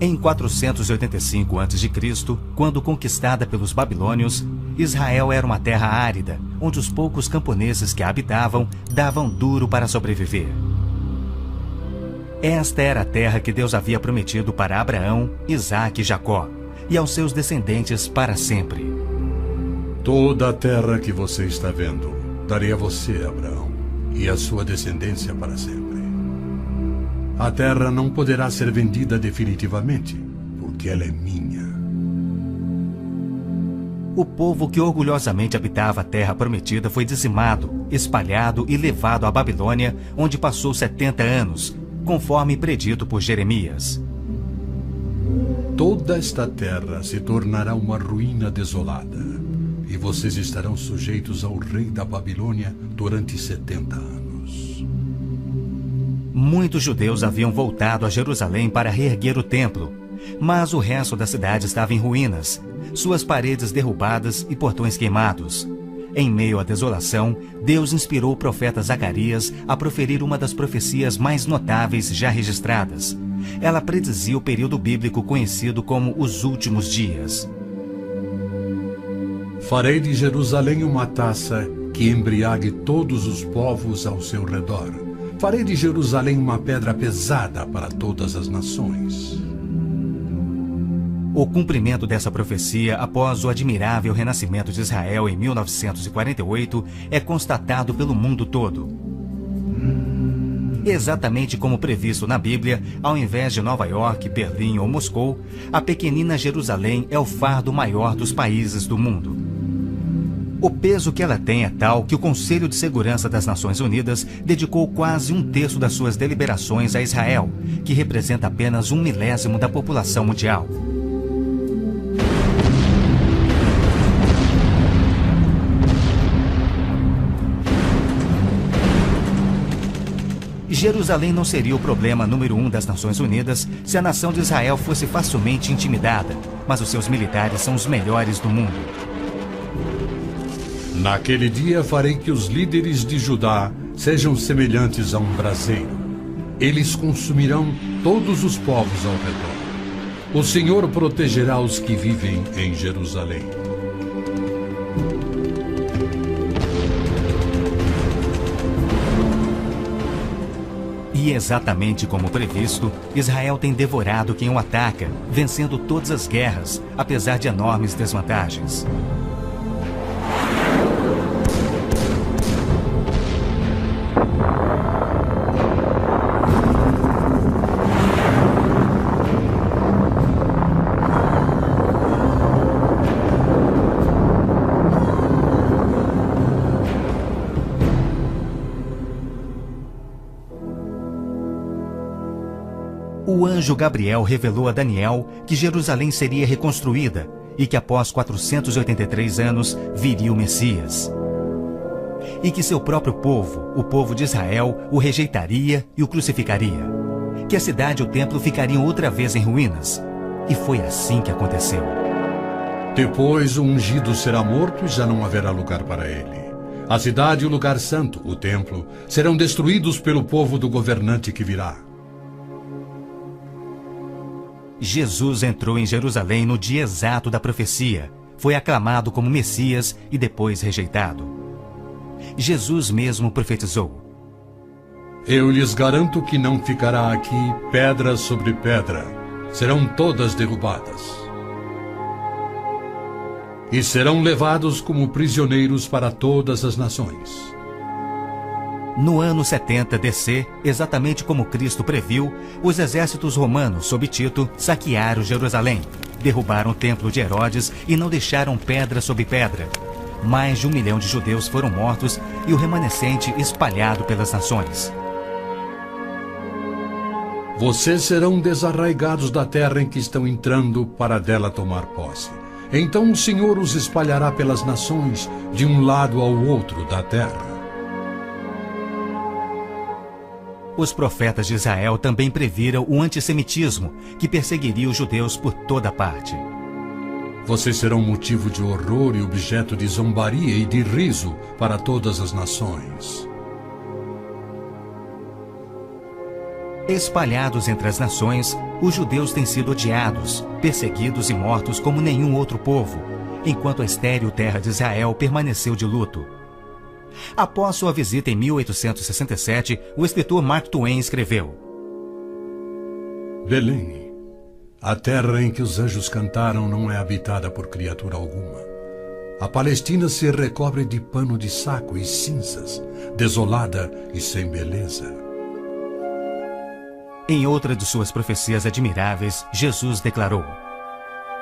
Em 485 a.C., quando conquistada pelos babilônios, Israel era uma terra árida, onde os poucos camponeses que a habitavam davam duro para sobreviver. Esta era a terra que Deus havia prometido para Abraão, Isaque e Jacó, e aos seus descendentes para sempre. Toda a terra que você está vendo, darei a você, Abraão, e a sua descendência para sempre. A terra não poderá ser vendida definitivamente, porque ela é minha. O povo que orgulhosamente habitava a terra prometida foi dizimado, espalhado e levado à Babilônia, onde passou 70 anos, conforme predito por Jeremias. Toda esta terra se tornará uma ruína desolada, e vocês estarão sujeitos ao rei da Babilônia durante 70 anos. Muitos judeus haviam voltado a Jerusalém para reerguer o templo, mas o resto da cidade estava em ruínas, suas paredes derrubadas e portões queimados. Em meio à desolação, Deus inspirou o profeta Zacarias a proferir uma das profecias mais notáveis já registradas. Ela predizia o período bíblico conhecido como os últimos dias. Farei de Jerusalém uma taça que embriague todos os povos ao seu redor. Farei de Jerusalém uma pedra pesada para todas as nações. O cumprimento dessa profecia após o admirável renascimento de Israel em 1948 é constatado pelo mundo todo. Exatamente como previsto na Bíblia, ao invés de Nova York, Berlim ou Moscou, a pequenina Jerusalém é o fardo maior dos países do mundo. O peso que ela tem é tal que o Conselho de Segurança das Nações Unidas dedicou quase 1/3 das suas deliberações a Israel, que representa apenas 1/1000 da população mundial. Jerusalém não seria o problema número 1 das Nações Unidas se a nação de Israel fosse facilmente intimidada, mas os seus militares são os melhores do mundo. Naquele dia farei que os líderes de Judá sejam semelhantes a um braseiro. Eles consumirão todos os povos ao redor. O Senhor protegerá os que vivem em Jerusalém. E exatamente como previsto, Israel tem devorado quem o ataca, vencendo todas as guerras, apesar de enormes desvantagens. O anjo Gabriel revelou a Daniel que Jerusalém seria reconstruída e que após 483 anos viria o Messias. E que seu próprio povo, o povo de Israel, o rejeitaria e o crucificaria. Que a cidade e o templo ficariam outra vez em ruínas. E foi assim que aconteceu. Depois o ungido será morto e já não haverá lugar para ele. A cidade e o lugar santo, o templo, serão destruídos pelo povo do governante que virá. Jesus entrou em Jerusalém no dia exato da profecia, foi aclamado como Messias e depois rejeitado. Jesus mesmo profetizou: Eu lhes garanto que não ficará aqui pedra sobre pedra, serão todas derrubadas. E serão levados como prisioneiros para todas as nações. No ano 70 DC, exatamente como Cristo previu, os exércitos romanos, sob Tito, saquearam Jerusalém, derrubaram o templo de Herodes e não deixaram pedra sobre pedra. Mais de 1 milhão de judeus foram mortos e o remanescente espalhado pelas nações. Vocês serão desarraigados da terra em que estão entrando para dela tomar posse. Então o Senhor os espalhará pelas nações, de um lado ao outro da terra. Os profetas de Israel também previram o antissemitismo, que perseguiria os judeus por toda parte. Vocês serão motivo de horror e objeto de zombaria e de riso para todas as nações. Espalhados entre as nações, os judeus têm sido odiados, perseguidos e mortos como nenhum outro povo, enquanto a estéril terra de Israel permaneceu de luto. Após sua visita em 1867, o escritor Mark Twain escreveu: Belém, a terra em que os anjos cantaram não é habitada por criatura alguma. A Palestina se recobre de pano de saco e cinzas, desolada e sem beleza. Em outra de suas profecias admiráveis, Jesus declarou: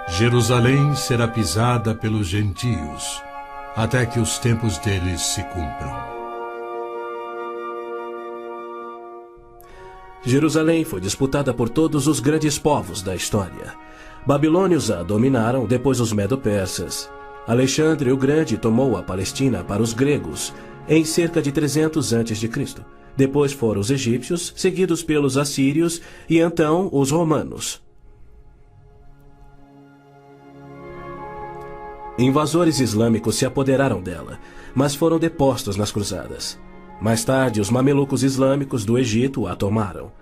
Jerusalém será pisada pelos gentios, até que os tempos deles se cumpram. Jerusalém foi disputada por todos os grandes povos da história. Babilônios a dominaram, depois os medo-persas. Alexandre o Grande tomou a Palestina para os gregos em cerca de 300 a.C. Depois foram os egípcios, seguidos pelos assírios e então os romanos. Invasores islâmicos se apoderaram dela, mas foram depostos nas cruzadas. Mais tarde, os mamelucos islâmicos do Egito a tomaram.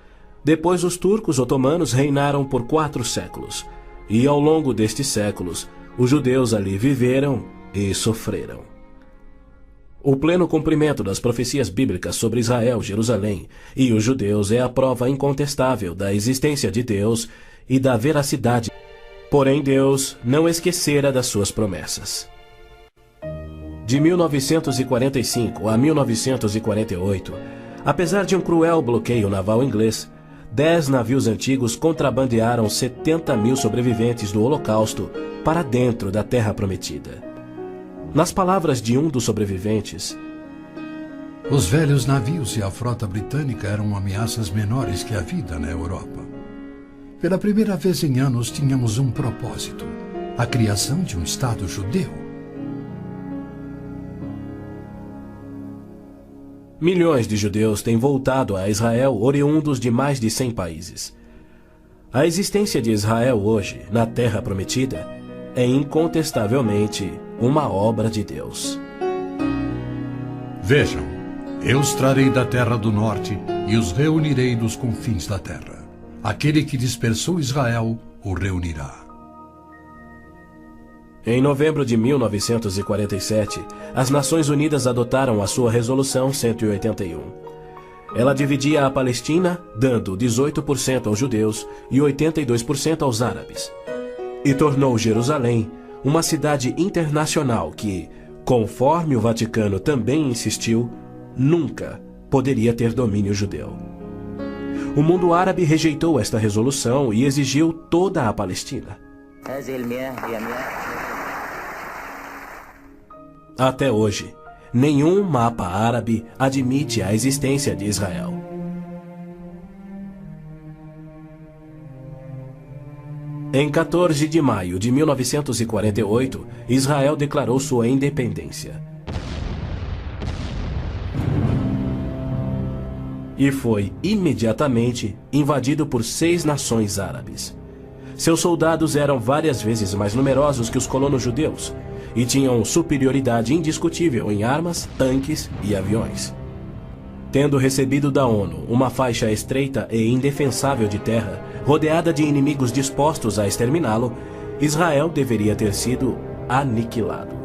Depois, os turcos otomanos reinaram por 4 séculos. E ao longo destes séculos, os judeus ali viveram e sofreram. O pleno cumprimento das profecias bíblicas sobre Israel, Jerusalém e os judeus é a prova incontestável da existência de Deus e da veracidade. Porém, Deus não esquecera das suas promessas. De 1945 a 1948, apesar de um cruel bloqueio naval inglês, 10 navios antigos contrabandearam 70.000 sobreviventes do Holocausto para dentro da Terra Prometida. Nas palavras de um dos sobreviventes: Os velhos navios e a frota britânica eram ameaças menores que a vida na Europa. Pela primeira vez em anos tínhamos um propósito: a criação de um Estado judeu. Milhões de judeus têm voltado a Israel oriundos de mais de 100 países. A existência de Israel hoje, na Terra Prometida, é incontestavelmente uma obra de Deus. Vejam, eu os trarei da terra do norte e os reunirei dos confins da terra. Aquele que dispersou Israel o reunirá. Em novembro de 1947, as Nações Unidas adotaram a sua Resolução 181. Ela dividia a Palestina, dando 18% aos judeus e 82% aos árabes. E tornou Jerusalém uma cidade internacional que, conforme o Vaticano também insistiu, nunca poderia ter domínio judeu. O mundo árabe rejeitou esta resolução e exigiu toda a Palestina. Até hoje, nenhum mapa árabe admite a existência de Israel. Em 14 de maio de 1948, Israel declarou sua independência. E foi imediatamente invadido por 6 nações árabes. Seus soldados eram várias vezes mais numerosos que os colonos judeus e tinham superioridade indiscutível em armas, tanques e aviões. Tendo recebido da ONU uma faixa estreita e indefensável de terra, rodeada de inimigos dispostos a exterminá-lo, Israel deveria ter sido aniquilado.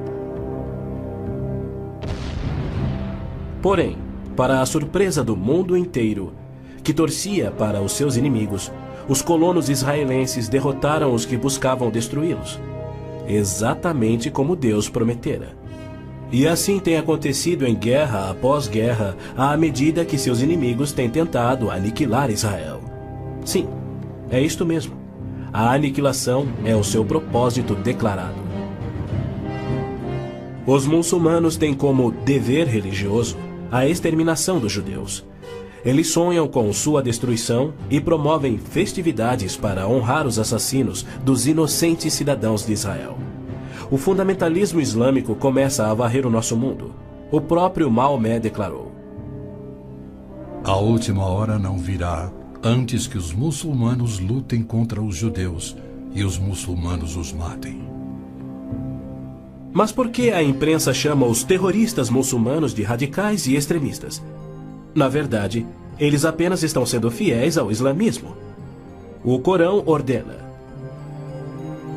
Porém, para a surpresa do mundo inteiro, que torcia para os seus inimigos, os colonos israelenses derrotaram os que buscavam destruí-los, exatamente como Deus prometera. E assim tem acontecido em guerra após guerra, à medida que seus inimigos têm tentado aniquilar Israel. Sim, é isto mesmo. A aniquilação é o seu propósito declarado. Os muçulmanos têm como dever religioso a exterminação dos judeus. Eles sonham com sua destruição e promovem festividades para honrar os assassinos dos inocentes cidadãos de Israel. O fundamentalismo islâmico começa a varrer o nosso mundo. O próprio Maomé declarou: A última hora não virá antes que os muçulmanos lutem contra os judeus e os muçulmanos os matem. Mas por que a imprensa chama os terroristas muçulmanos de radicais e extremistas? Na verdade, Eles apenas estão sendo fiéis ao islamismo. O Corão ordena: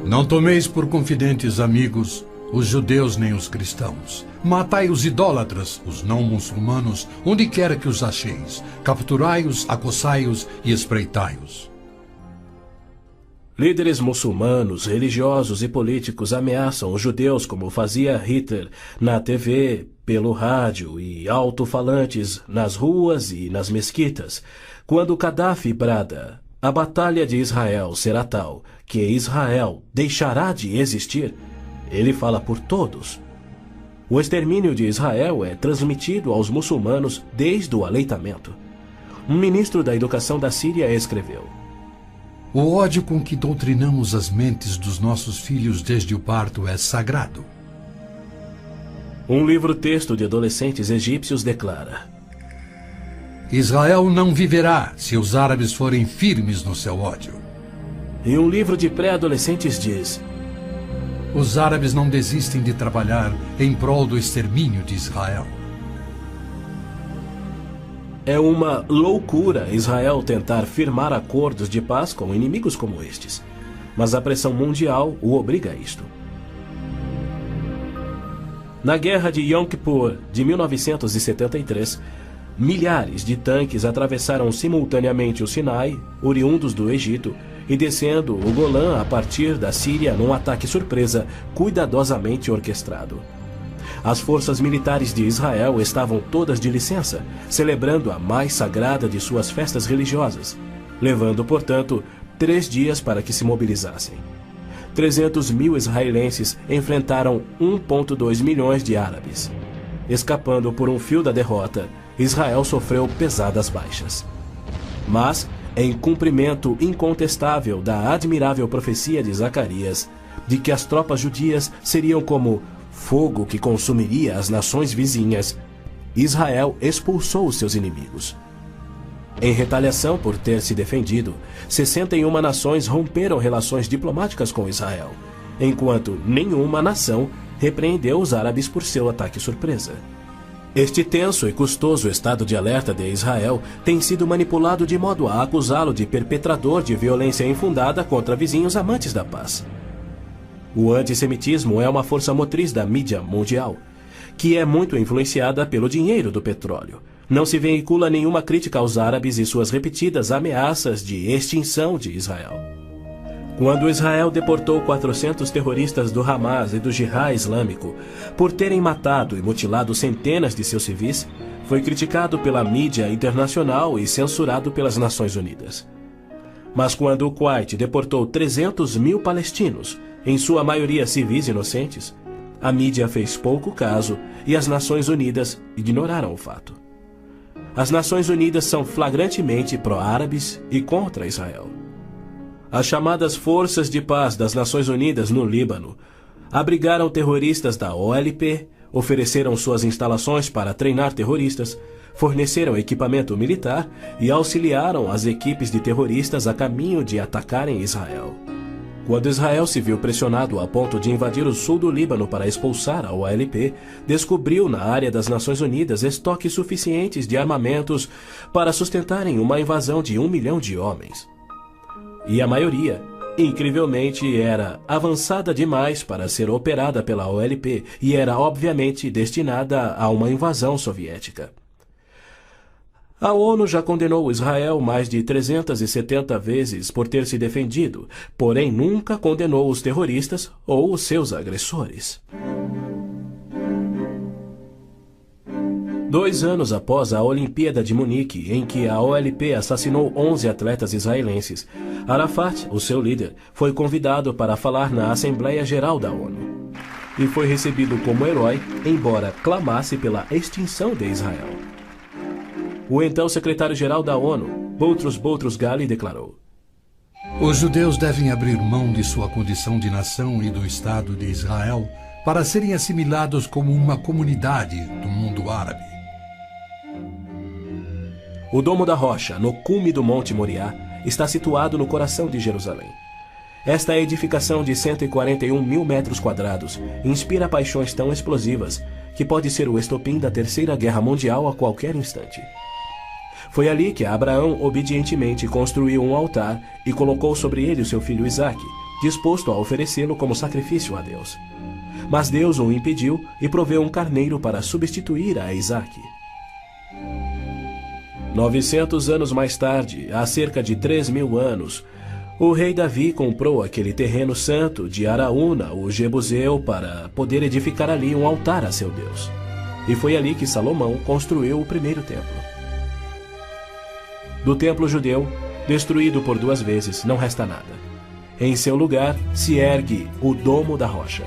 não tomeis por confidentes amigos os judeus nem os cristãos. Matai os idólatras, os não muçulmanos, onde quer que os acheis. Capturai-os, acossai-os e espreitai-os. Líderes muçulmanos, religiosos e políticos ameaçam os judeus como fazia Hitler na TV, pelo rádio e alto-falantes nas ruas e nas mesquitas. Quando Gaddafi brada: a batalha de Israel será tal que Israel deixará de existir, ele fala por todos. O extermínio de Israel é transmitido aos muçulmanos desde o aleitamento. Um ministro da educação da Síria escreveu: o ódio com que doutrinamos as mentes dos nossos filhos desde o parto é sagrado. Um livro-texto de adolescentes egípcios declara: Israel não viverá se os árabes forem firmes no seu ódio. E um livro de pré-adolescentes diz: os árabes não desistem de trabalhar em prol do extermínio de Israel. É uma loucura Israel tentar firmar acordos de paz com inimigos como estes, mas a pressão mundial o obriga a isto. Na Guerra de Yom Kippur de 1973, milhares de tanques atravessaram simultaneamente o Sinai, oriundos do Egito, e descendo o Golã a partir da Síria num ataque surpresa cuidadosamente orquestrado. As forças militares de Israel estavam todas de licença, celebrando a mais sagrada de suas festas religiosas, levando, portanto, 3 dias para que se mobilizassem. 300 mil israelenses enfrentaram 1,2 milhões de árabes. Escapando por um fio da derrota, Israel sofreu pesadas baixas. Mas, em cumprimento incontestável da admirável profecia de Zacarias, de que as tropas judias seriam como fogo que consumiria as nações vizinhas, Israel expulsou seus inimigos. Em retaliação por ter se defendido, 61 nações romperam relações diplomáticas com Israel, enquanto nenhuma nação repreendeu os árabes por seu ataque surpresa. Este tenso e custoso estado de alerta de Israel tem sido manipulado de modo a acusá-lo de perpetrador de violência infundada contra vizinhos amantes da paz. O antissemitismo é uma força motriz da mídia mundial, que é muito influenciada pelo dinheiro do petróleo. Não se veicula nenhuma crítica aos árabes e suas repetidas ameaças de extinção de Israel. Quando Israel deportou 400 terroristas do Hamas e do Jihad Islâmico por terem matado e mutilado centenas de seus civis, foi criticado pela mídia internacional e censurado pelas Nações Unidas. Mas quando o Kuwait deportou 300 mil palestinos, em sua maioria civis inocentes, a mídia fez pouco caso e as Nações Unidas ignoraram o fato. As Nações Unidas são flagrantemente pró-árabes e contra Israel. As chamadas Forças de Paz das Nações Unidas no Líbano abrigaram terroristas da OLP, ofereceram suas instalações para treinar terroristas, forneceram equipamento militar e auxiliaram as equipes de terroristas a caminho de atacarem Israel. Quando Israel se viu pressionado a ponto de invadir o sul do Líbano para expulsar a OLP, descobriu na área das Nações Unidas estoques suficientes de armamentos para sustentarem uma invasão de 1 milhão de homens. E a maioria, incrivelmente, era avançada demais para ser operada pela OLP e era obviamente destinada a uma invasão soviética. A ONU já condenou Israel mais de 370 vezes por ter se defendido, porém nunca condenou os terroristas ou os seus agressores. 2 anos após a Olimpíada de Munique, em que a OLP assassinou 11 atletas israelenses, Arafat, o seu líder, foi convidado para falar na Assembleia Geral da ONU. E foi recebido como herói, embora clamasse pela extinção de Israel. O então secretário-geral da ONU, Boutros Ghali, declarou: os judeus devem abrir mão de sua condição de nação e do Estado de Israel para serem assimilados como uma comunidade do mundo árabe. O Domo da Rocha, no cume do Monte Moriá, está situado no coração de Jerusalém. Esta edificação de 141 mil metros quadrados inspira paixões tão explosivas que pode ser o estopim da Terceira Guerra Mundial a qualquer instante. Foi ali que Abraão obedientemente construiu um altar e colocou sobre ele o seu filho Isaque, disposto a oferecê-lo como sacrifício a Deus. Mas Deus o impediu e proveu um carneiro para substituir a Isaque. 900 anos mais tarde, há cerca de 3.000 anos, o rei Davi comprou aquele terreno santo de Araúna, o Jebuseu, para poder edificar ali um altar a seu Deus. E foi ali que Salomão construiu o primeiro templo. Do templo judeu, destruído por 2 vezes, não resta nada. Em seu lugar se ergue o Domo da Rocha,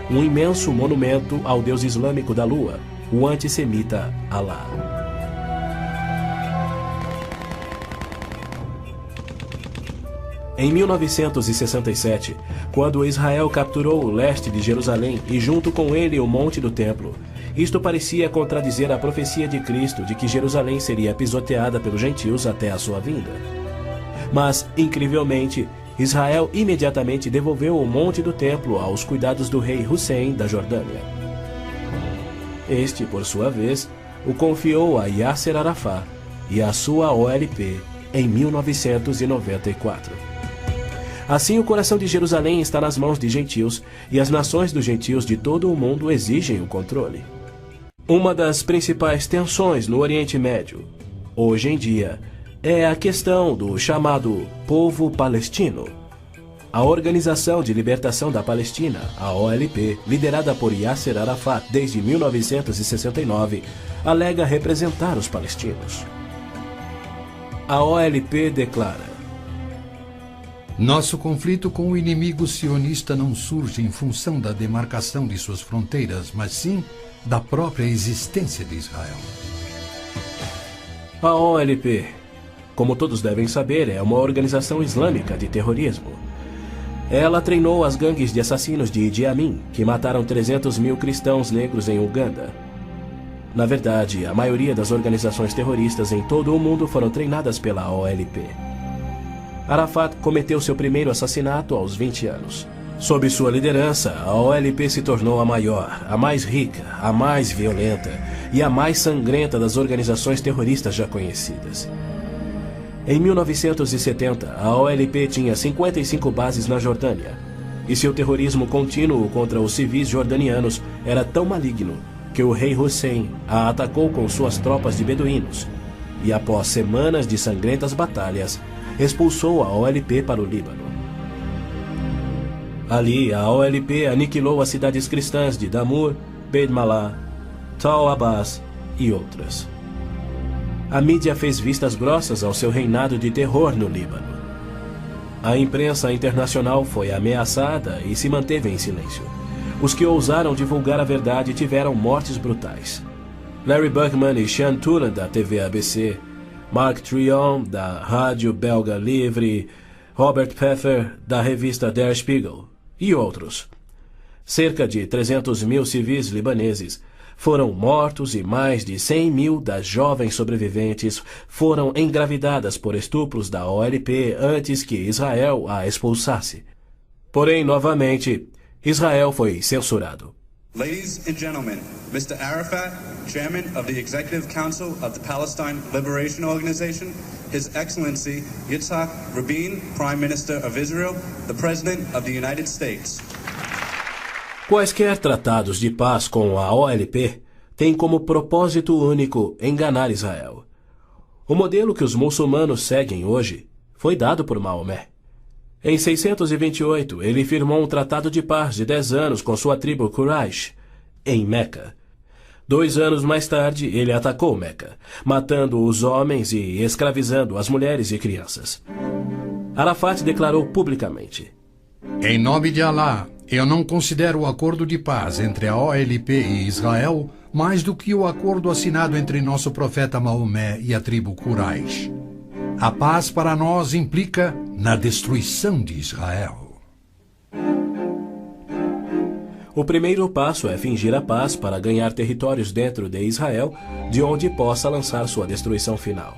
um imenso monumento ao deus islâmico da lua, o antissemita Alá. Em 1967, quando Israel capturou o leste de Jerusalém e junto com ele o Monte do Templo, isto parecia contradizer a profecia de Cristo de que Jerusalém seria pisoteada pelos gentios até a sua vinda. Mas, incrivelmente, Israel imediatamente devolveu o Monte do Templo aos cuidados do rei Hussein da Jordânia. Este, por sua vez, o confiou a Yasser Arafat e a sua OLP em 1994. Assim, o coração de Jerusalém está nas mãos de gentios, e as nações dos gentios de todo o mundo exigem o controle. Uma das principais tensões no Oriente Médio, hoje em dia, é a questão do chamado povo palestino. A Organização de Libertação da Palestina, a OLP, liderada por Yasser Arafat desde 1969, alega representar os palestinos. A OLP declara: nosso conflito com o inimigo sionista não surge em função da demarcação de suas fronteiras, mas sim da própria existência de Israel. A OLP, como todos devem saber, é uma organização islâmica de terrorismo. Ela treinou as gangues de assassinos de Idi Amin, que mataram 300.000 cristãos negros em Uganda. Na verdade, a maioria das organizações terroristas em todo o mundo foram treinadas pela OLP. Arafat cometeu seu primeiro assassinato aos 20 anos. Sob sua liderança, a OLP se tornou a maior, a mais rica, a mais violenta e a mais sangrenta das organizações terroristas já conhecidas. Em 1970, a OLP tinha 55 bases na Jordânia, e seu terrorismo contínuo contra os civis jordanianos era tão maligno que o rei Hussein a atacou com suas tropas de beduínos, e após semanas de sangrentas batalhas, expulsou a OLP para o Líbano. Ali, a OLP aniquilou as cidades cristãs de Damur, Beit Malá, Tal Abbas e outras. A mídia fez vistas grossas ao seu reinado de terror no Líbano. A imprensa internacional foi ameaçada e se manteve em silêncio. Os que ousaram divulgar a verdade tiveram mortes brutais. Larry Buckman e Sean Turan, da TV ABC, Mark Trion, da rádio belga Livre, Robert Pfeffer, da revista Der Spiegel, e outros. Cerca de 300.000 civis libaneses foram mortos e mais de 100.000 das jovens sobreviventes foram engravidadas por estupros da OLP antes que Israel a expulsasse. Porém, novamente, Israel foi censurado. Ladies and gentlemen, Mr. Arafat, Chairman of the Executive Council of the Palestine Liberation Organization, His Excellency Yitzhak Rabin, Prime Minister of Israel, the President of the United States. Quaisquer tratados de paz com a OLP têm como propósito único enganar Israel. O modelo que os muçulmanos seguem hoje foi dado por Maomé. Em 628, ele firmou um tratado de paz de 10 anos com sua tribo Quraysh, em Meca. 2 anos mais tarde, ele atacou Meca, matando os homens e escravizando as mulheres e crianças. Arafat declarou publicamente: em nome de Alá, eu não considero o acordo de paz entre a OLP e Israel mais do que o acordo assinado entre nosso profeta Maomé e a tribo Quraysh. A paz para nós implica na destruição de Israel. O primeiro passo é fingir a paz para ganhar territórios dentro de Israel, de onde possa lançar sua destruição final.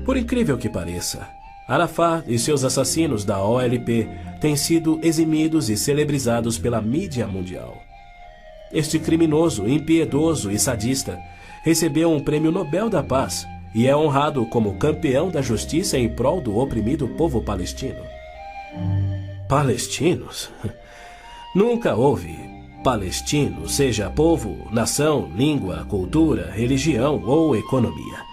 Por incrível que pareça, Arafat e seus assassinos da OLP têm sido eximidos e celebrizados pela mídia mundial. Este criminoso, impiedoso e sadista recebeu um prêmio Nobel da Paz e é honrado como campeão da justiça em prol do oprimido povo palestino. Palestinos? Nunca houve palestino, seja povo, nação, língua, cultura, religião ou economia.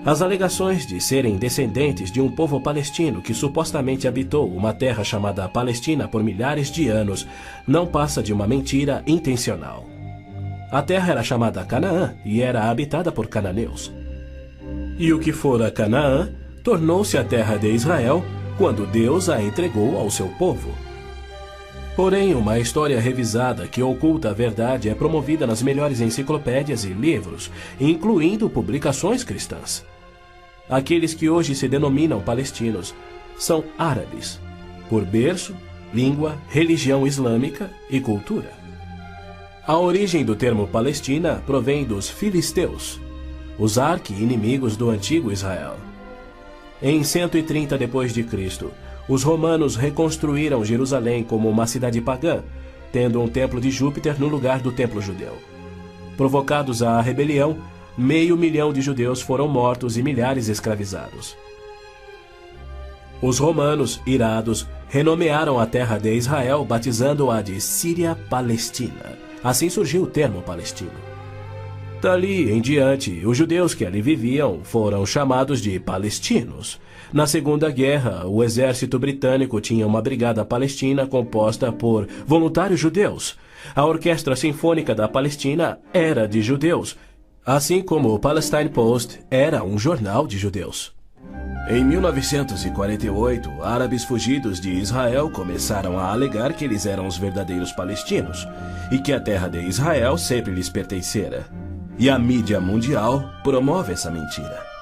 As alegações de serem descendentes de um povo palestino que supostamente habitou uma terra chamada Palestina por milhares de anos não passa de uma mentira intencional. A terra era chamada Canaã e era habitada por cananeus. E o que fora Canaã tornou-se a terra de Israel quando Deus a entregou ao seu povo. Porém, uma história revisada que oculta a verdade é promovida nas melhores enciclopédias e livros, incluindo publicações cristãs. Aqueles que hoje se denominam palestinos são árabes, por berço, língua, religião islâmica e cultura. A origem do termo Palestina provém dos filisteus, os arqui-inimigos do antigo Israel. Em 130 d.C., os romanos reconstruíram Jerusalém como uma cidade pagã, tendo um templo de Júpiter no lugar do templo judeu. Provocados à rebelião, 500.000 de judeus foram mortos e milhares escravizados. Os romanos, irados, renomearam a terra de Israel, batizando-a de Síria-Palestina. Assim surgiu o termo palestino. Dali em diante, os judeus que ali viviam foram chamados de palestinos. Na Segunda Guerra, o exército britânico tinha uma brigada palestina composta por voluntários judeus. A Orquestra Sinfônica da Palestina era de judeus, assim como o Palestine Post era um jornal de judeus. Em 1948, árabes fugidos de Israel começaram a alegar que eles eram os verdadeiros palestinos e que a terra de Israel sempre lhes pertencera. E a mídia mundial promove essa mentira.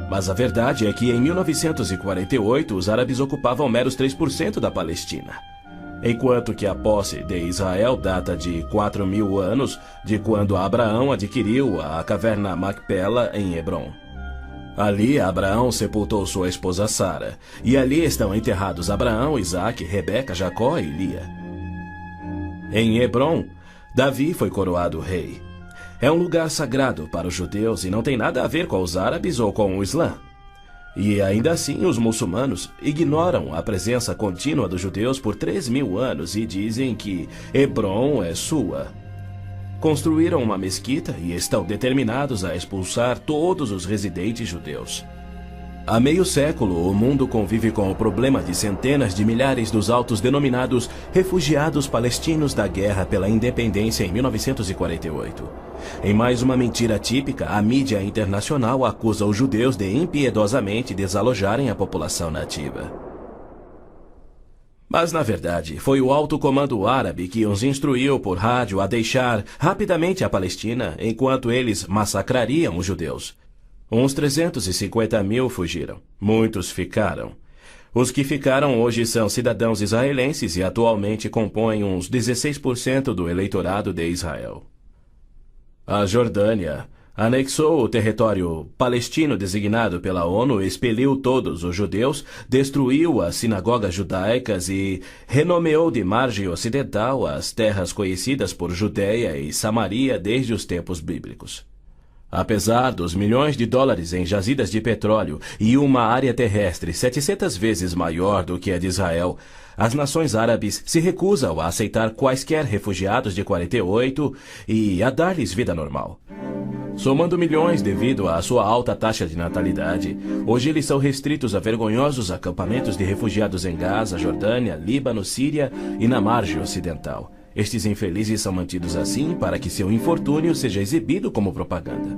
Mas a verdade é que em 1948 os árabes ocupavam meros 3% da Palestina, enquanto que a posse de Israel data de 4.000 anos de quando Abraão adquiriu a caverna Macpela em Hebrom. Ali Abraão sepultou sua esposa Sara, e ali estão enterrados Abraão, Isaque, Rebeca, Jacó e Lia. Em Hebrom, Davi foi coroado rei. É um lugar sagrado para os judeus e não tem nada a ver com os árabes ou com o Islã. E ainda assim os muçulmanos ignoram a presença contínua dos judeus por 3.000 anos e dizem que Hebrom é sua. Construíram uma mesquita e estão determinados a expulsar todos os residentes judeus. Há meio século, o mundo convive com o problema de centenas de milhares dos autodenominados refugiados palestinos da guerra pela independência em 1948. Em mais uma mentira típica, a mídia internacional acusa os judeus de impiedosamente desalojarem a população nativa. Mas, na verdade, foi o alto comando árabe que os instruiu por rádio a deixar rapidamente a Palestina enquanto eles massacrariam os judeus. Uns 350.000 fugiram. Muitos ficaram. Os que ficaram hoje são cidadãos israelenses e atualmente compõem uns 16% do eleitorado de Israel. A Jordânia anexou o território palestino designado pela ONU, expeliu todos os judeus, destruiu as sinagogas judaicas e renomeou de margem ocidental as terras conhecidas por Judeia e Samaria desde os tempos bíblicos. Apesar dos milhões de dólares em jazidas de petróleo e uma área terrestre 700 vezes maior do que a de Israel, as nações árabes se recusam a aceitar quaisquer refugiados de 48 e a dar-lhes vida normal. Somando milhões devido à sua alta taxa de natalidade, hoje eles são restritos a vergonhosos acampamentos de refugiados em Gaza, Jordânia, Líbano, Síria e na margem ocidental. Estes infelizes são mantidos assim para que seu infortúnio seja exibido como propaganda.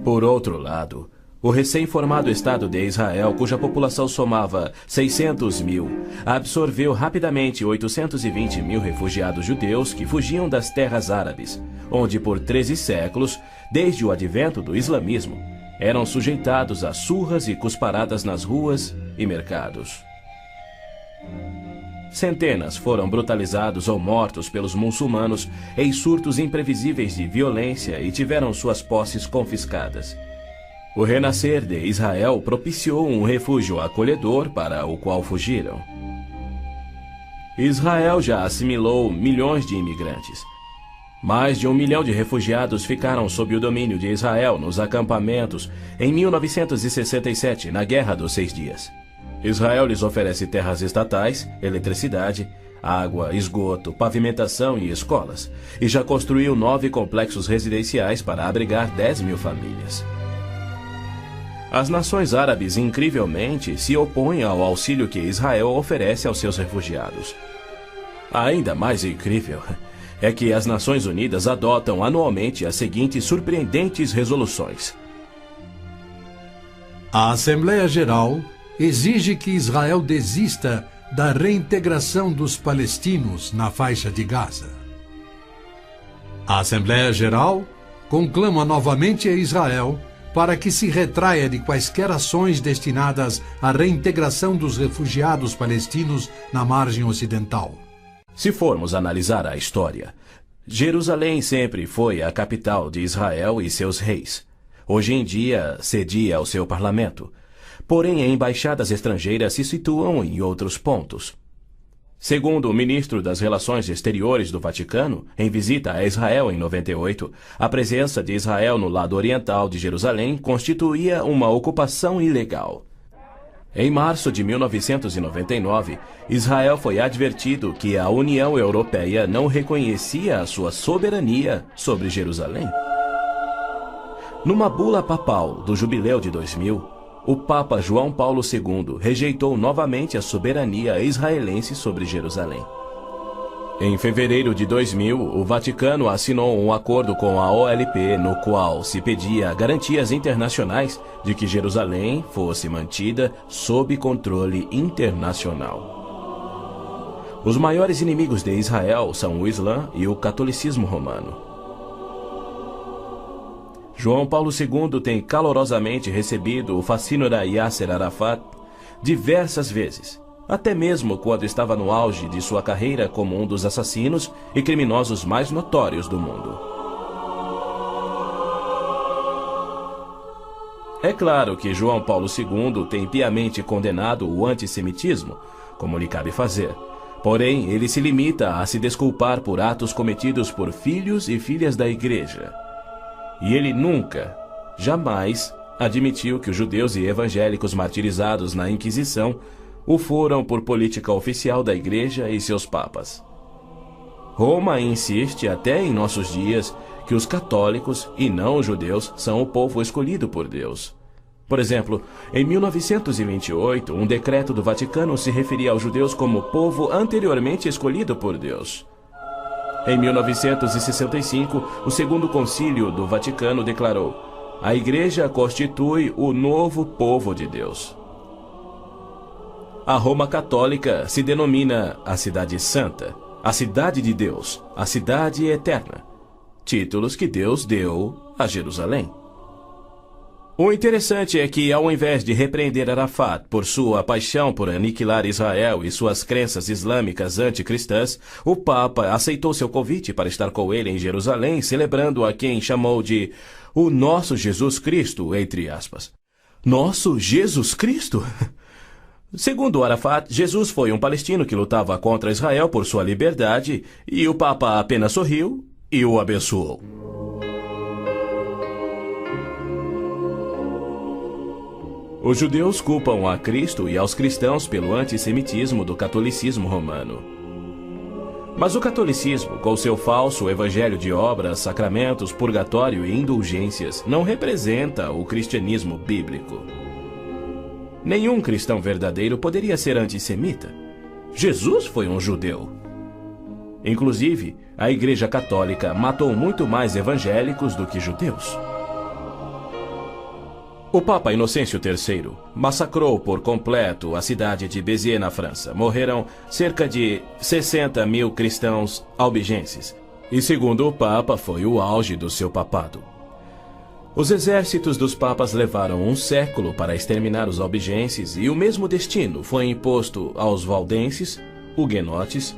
Por outro lado, o recém-formado Estado de Israel, cuja população somava 600.000, absorveu rapidamente 820.000 refugiados judeus que fugiam das terras árabes, onde por 13 séculos, desde o advento do islamismo, eram sujeitados a surras e cusparadas nas ruas e mercados. Centenas foram brutalizados ou mortos pelos muçulmanos em surtos imprevisíveis de violência e tiveram suas posses confiscadas. O renascer de Israel propiciou um refúgio acolhedor para o qual fugiram. Israel já assimilou milhões de imigrantes. Mais de 1 milhão de refugiados ficaram sob o domínio de Israel nos acampamentos em 1967, na Guerra dos 6 Dias. Israel lhes oferece terras estatais, eletricidade, água, esgoto, pavimentação e escolas, e já construiu 9 complexos residenciais para abrigar 10 mil famílias. As nações árabes, incrivelmente, se opõem ao auxílio que Israel oferece aos seus refugiados. Ainda mais incrível é que as Nações Unidas adotam anualmente as seguintes surpreendentes resoluções. A Assembleia Geral exige que Israel desista da reintegração dos palestinos na faixa de Gaza. A Assembleia Geral conclama novamente a Israel para que se retraia de quaisquer ações destinadas à reintegração dos refugiados palestinos na margem ocidental. Se formos analisar a história, Jerusalém sempre foi a capital de Israel e seus reis. Hoje em dia, cedia ao seu parlamento. Porém, embaixadas estrangeiras se situam em outros pontos. Segundo o ministro das Relações Exteriores do Vaticano, em visita a Israel em 98, a presença de Israel no lado oriental de Jerusalém constituía uma ocupação ilegal. Em março de 1999, Israel foi advertido que a União Europeia não reconhecia a sua soberania sobre Jerusalém. Numa bula papal do Jubileu de 2000, o Papa João Paulo II rejeitou novamente a soberania israelense sobre Jerusalém. Em fevereiro de 2000, o Vaticano assinou um acordo com a OLP, no qual se pedia garantias internacionais de que Jerusalém fosse mantida sob controle internacional. Os maiores inimigos de Israel são o Islã e o catolicismo romano. João Paulo II tem calorosamente recebido o fascínora Yasser Arafat diversas vezes, até mesmo quando estava no auge de sua carreira como um dos assassinos e criminosos mais notórios do mundo. É claro que João Paulo II tem piamente condenado o antissemitismo, como lhe cabe fazer. Porém, ele se limita a se desculpar por atos cometidos por filhos e filhas da Igreja. E ele nunca, jamais, admitiu que os judeus e evangélicos martirizados na Inquisição o foram por política oficial da Igreja e seus papas. Roma insiste até em nossos dias que os católicos e não os judeus são o povo escolhido por Deus. Por exemplo, em 1928, um decreto do Vaticano se referia aos judeus como povo anteriormente escolhido por Deus. Em 1965, o Segundo Concílio do Vaticano declarou: a Igreja constitui o novo povo de Deus. A Roma Católica se denomina a Cidade Santa, a Cidade de Deus, a Cidade Eterna, títulos que Deus deu a Jerusalém. O interessante é que, ao invés de repreender Arafat por sua paixão por aniquilar Israel e suas crenças islâmicas anticristãs, o Papa aceitou seu convite para estar com ele em Jerusalém, celebrando a quem chamou de o nosso Jesus Cristo, entre aspas. Nosso Jesus Cristo? Segundo Arafat, Jesus foi um palestino que lutava contra Israel por sua liberdade, e o Papa apenas sorriu e o abençoou. Os judeus culpam a Cristo e aos cristãos pelo antissemitismo do catolicismo romano. Mas o catolicismo, com seu falso evangelho de obras, sacramentos, purgatório e indulgências, não representa o cristianismo bíblico. Nenhum cristão verdadeiro poderia ser antissemita. Jesus foi um judeu. Inclusive, a Igreja Católica matou muito mais evangélicos do que judeus. O Papa Inocêncio III massacrou por completo a cidade de Béziers, na França. Morreram cerca de 60 mil cristãos albigenses. E, segundo o Papa, foi o auge do seu papado. Os exércitos dos papas levaram um século para exterminar os albigenses, e o mesmo destino foi imposto aos valdenses, huguenotes,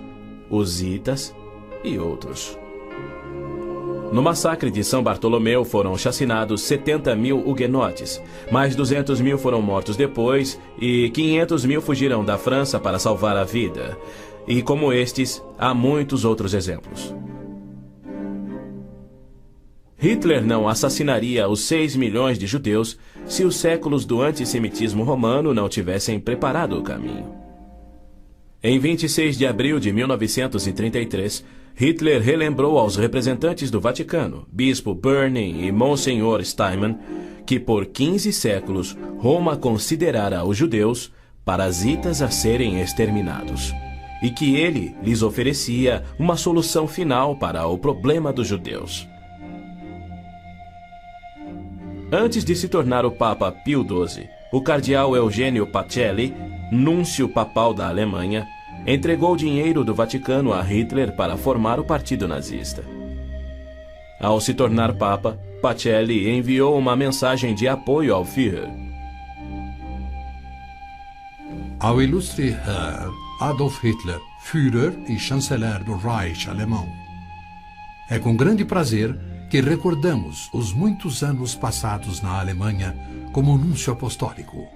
husitas e outros. No massacre de São Bartolomeu foram chacinados 70 mil huguenotes, mais 200 mil foram mortos depois e 500 mil fugiram da França para salvar a vida. E como estes, há muitos outros exemplos. Hitler não assassinaria os 6 milhões de judeus se os séculos do antissemitismo romano não tivessem preparado o caminho. Em 26 de abril de 1933, Hitler relembrou aos representantes do Vaticano, Bispo Börning e Monsenhor Steinmann, que por 15 séculos Roma considerara os judeus parasitas a serem exterminados, e que ele lhes oferecia uma solução final para o problema dos judeus. Antes de se tornar o Papa Pio XII, o cardeal Eugênio Pacelli, núncio papal da Alemanha, entregou dinheiro do Vaticano a Hitler para formar o partido nazista. Ao se tornar Papa, Pacelli enviou uma mensagem de apoio ao Führer. Ao ilustre Herr Adolf Hitler, Führer e chanceler do Reich alemão. É com grande prazer que recordamos os muitos anos passados na Alemanha como núncio apostólico,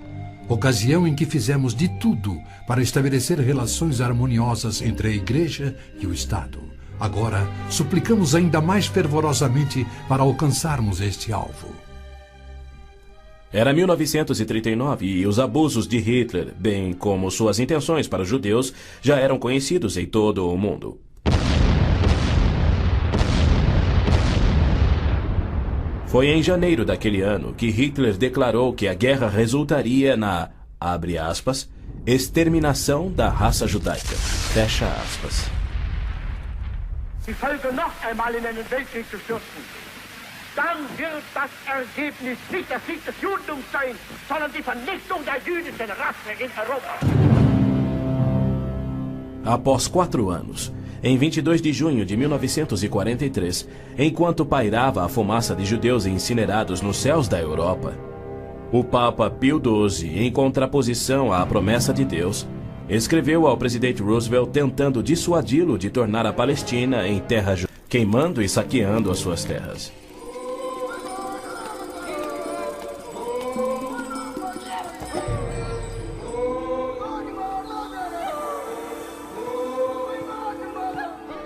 ocasião em que fizemos de tudo para estabelecer relações harmoniosas entre a Igreja e o Estado. Agora, suplicamos ainda mais fervorosamente para alcançarmos este alvo. Era 1939 e os abusos de Hitler, bem como suas intenções para os judeus, já eram conhecidos em todo o mundo. Foi em janeiro daquele ano que Hitler declarou que a guerra resultaria na, abre aspas, exterminação da raça judaica, fecha aspas. Die Völker noch einmal in einen Weltkrieg zu stürzen, dann wird das Ergebnis nicht der Sieg des Judentums sein, sondern die Vernichtung der jüdischen Rasse in Europa. Após 4 anos, em 22 de junho de 1943, enquanto pairava a fumaça de judeus incinerados nos céus da Europa, o Papa Pio XII, em contraposição à promessa de Deus, escreveu ao presidente Roosevelt tentando dissuadi-lo de tornar a Palestina em terra judaica, queimando e saqueando as suas terras.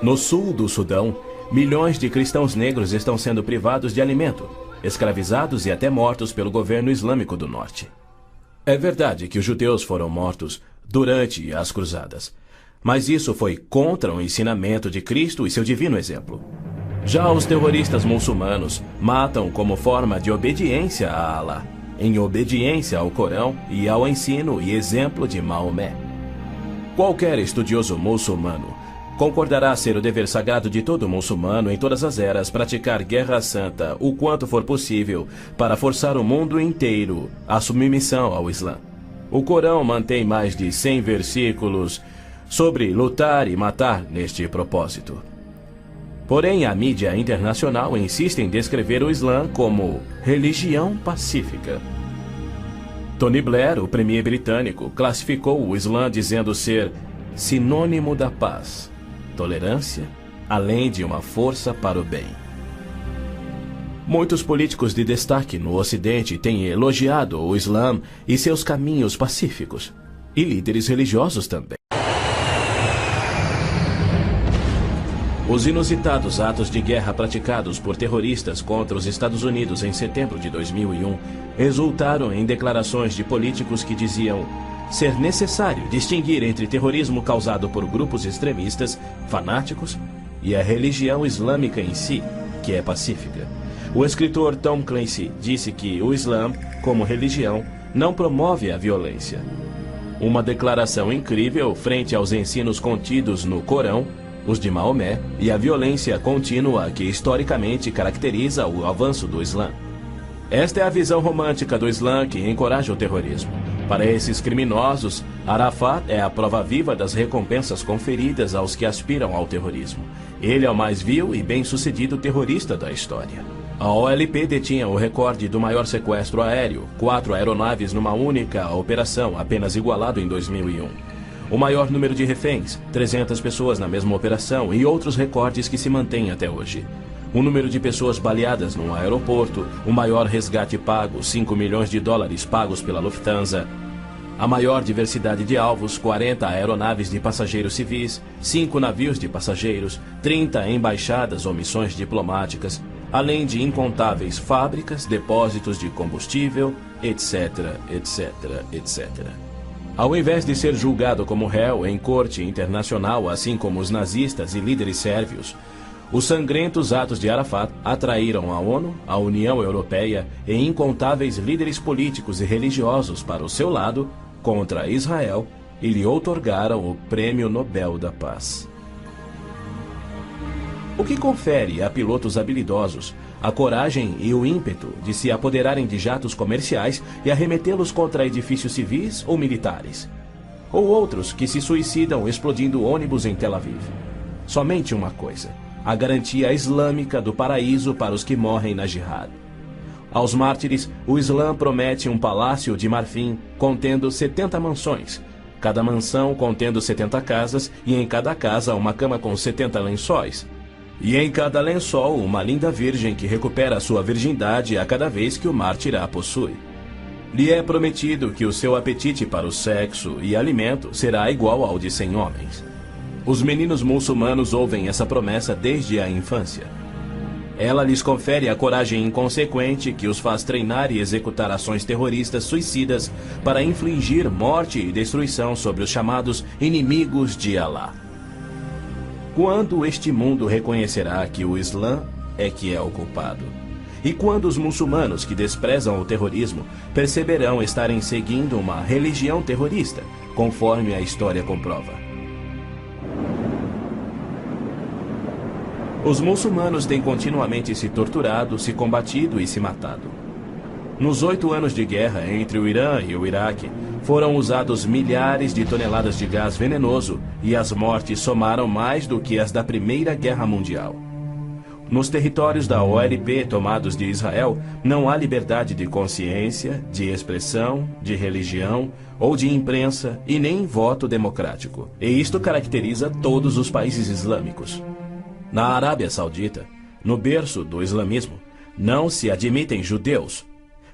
No sul do Sudão, milhões de cristãos negros estão sendo privados de alimento, escravizados e até mortos pelo governo islâmico do norte. É verdade que os judeus foram mortos durante as cruzadas, mas isso foi contra o ensinamento de Cristo e seu divino exemplo. Já os terroristas muçulmanos matam como forma de obediência a Alá, em obediência ao Corão e ao ensino e exemplo de Maomé. Qualquer estudioso muçulmano concordará ser o dever sagrado de todo muçulmano em todas as eras praticar guerra santa o quanto for possível para forçar o mundo inteiro à submissão ao Islã. O Corão mantém mais de 100 versículos sobre lutar e matar neste propósito. Porém, a mídia internacional insiste em descrever o Islã como religião pacífica. Tony Blair, o premier britânico, classificou o Islã dizendo ser sinônimo da paz, tolerância, além de uma força para o bem. Muitos políticos de destaque no Ocidente têm elogiado o Islã e seus caminhos pacíficos, e líderes religiosos também. Os inusitados atos de guerra praticados por terroristas contra os Estados Unidos em setembro de 2001 resultaram em declarações de políticos que diziam ser necessário distinguir entre terrorismo causado por grupos extremistas, fanáticos, e a religião islâmica em si, que é pacífica. O escritor Tom Clancy disse que o Islã, como religião, não promove a violência. Uma declaração incrível frente aos ensinos contidos no Corão, os de Maomé, e a violência contínua que historicamente caracteriza o avanço do Islã. Esta é a visão romântica do Islã que encoraja o terrorismo. Para esses criminosos, Arafat é a prova viva das recompensas conferidas aos que aspiram ao terrorismo. Ele é o mais vil e bem-sucedido terrorista da história. A OLP detinha o recorde do maior sequestro aéreo, 4 aeronaves numa única operação, apenas igualado em 2001. O maior número de reféns, 300 pessoas na mesma operação e outros recordes que se mantêm até hoje. O número de pessoas baleadas num aeroporto, o maior resgate pago, 5 milhões de dólares pagos pela Lufthansa. A maior diversidade de alvos, 40 aeronaves de passageiros civis, 5 navios de passageiros, 30 embaixadas ou missões diplomáticas. além de incontáveis fábricas, depósitos de combustível, etc, etc, etc. Ao invés de ser julgado como réu em corte internacional, assim como os nazistas e líderes sérvios, os sangrentos atos de Arafat atraíram a ONU, a União Europeia e incontáveis líderes políticos e religiosos para o seu lado contra Israel e lhe outorgaram o Prêmio Nobel da Paz. O que confere a pilotos habilidosos a coragem e o ímpeto de se apoderarem de jatos comerciais e arremetê-los contra edifícios civis ou militares. Ou outros que se suicidam explodindo ônibus em Tel Aviv. Somente uma coisa: a garantia islâmica do paraíso para os que morrem na jihad. Aos mártires, o Islã promete um palácio de marfim contendo 70 mansões, cada mansão contendo 70 casas e em cada casa uma cama com 70 lençóis. E em cada lençol uma linda virgem que recupera sua virgindade a cada vez que o mártir a possui. Lhe é prometido que o seu apetite para o sexo e alimento será igual ao de 100 homens. Os meninos muçulmanos ouvem essa promessa desde a infância. Ela lhes confere a coragem inconsequente que os faz treinar e executar ações terroristas suicidas para infligir morte e destruição sobre os chamados inimigos de Alá. Quando este mundo reconhecerá que o Islã é que é o culpado? E quando os muçulmanos que desprezam o terrorismo perceberão estarem seguindo uma religião terrorista, conforme a história comprova? Os muçulmanos têm continuamente se torturado, se combatido e se matado. Nos 8 anos de guerra entre o Irã e o Iraque, foram usados milhares de toneladas de gás venenoso e as mortes somaram mais do que as da Primeira Guerra Mundial. Nos territórios da OLP tomados de Israel, não há liberdade de consciência, de expressão, de religião ou de imprensa e nem voto democrático. E isto caracteriza todos os países islâmicos. Na Arábia Saudita, no berço do islamismo, não se admitem judeus.